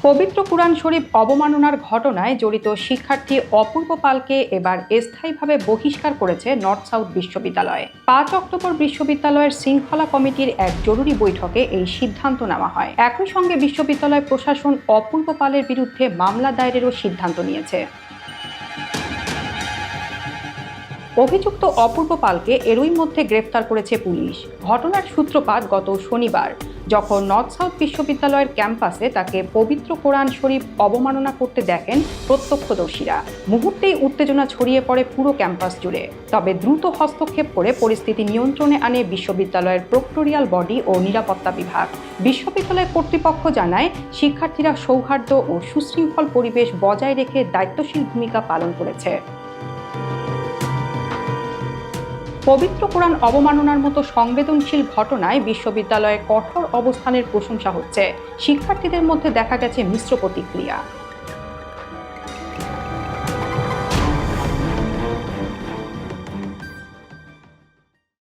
পবিত্র কুরআন শরীফ অবমাননার ঘটনায় জড়িত শিক্ষার্থী অপূর্ব পালকে এবার স্থায়ীভাবে বহিষ্কার করেছে নর্থ সাউথ বিশ্ববিদ্যালয়। ৫ অক্টোবর বিশ্ববিদ্যালয়ের শৃঙ্খলা কমিটির এক জরুরি বৈঠকে এই সিদ্ধান্ত নেওয়া হয়। একই সঙ্গে বিশ্ববিদ্যালয় প্রশাসন অপূর্ব পালের বিরুদ্ধে মামলা দায়েরেরও সিদ্ধান্ত নিয়েছে। অভিযুক্ত অপূর্ব পালকে এরই মধ্যে গ্রেফতার করেছে পুলিশ। ঘটনার সূত্রপাত গত শনিবার, যখন নর্থ সাউথ বিশ্ববিদ্যালয়ের ক্যাম্পাসে তাকে পবিত্র কোরআন শরীফ অবমাননা করতে দেখেন প্রত্যক্ষদর্শীরা। মুহূর্তেই উত্তেজনা ছড়িয়ে পড়ে পুরো ক্যাম্পাস জুড়ে। তবে দ্রুত হস্তক্ষেপ করে পরিস্থিতি নিয়ন্ত্রণে আনে বিশ্ববিদ্যালয়ের প্রক্টোরিয়াল বডি ও নিরাপত্তা বিভাগ। বিশ্ববিদ্যালয় কর্তৃপক্ষ জানায়, শিক্ষার্থীরা সৌহার্দ্য ও সুশৃঙ্খল পরিবেশ বজায় রেখে দায়িত্বশীল ভূমিকা পালন করেছে। পবিত্র কোরআন অবমাননার মতো সংবেদনশীল ঘটনায় বিশ্ববিদ্যালয়ের কঠোর অবস্থানের প্রশংসা হচ্ছে। শিক্ষার্থীদের মধ্যে দেখা গেছে মিশ্র প্রতিক্রিয়া।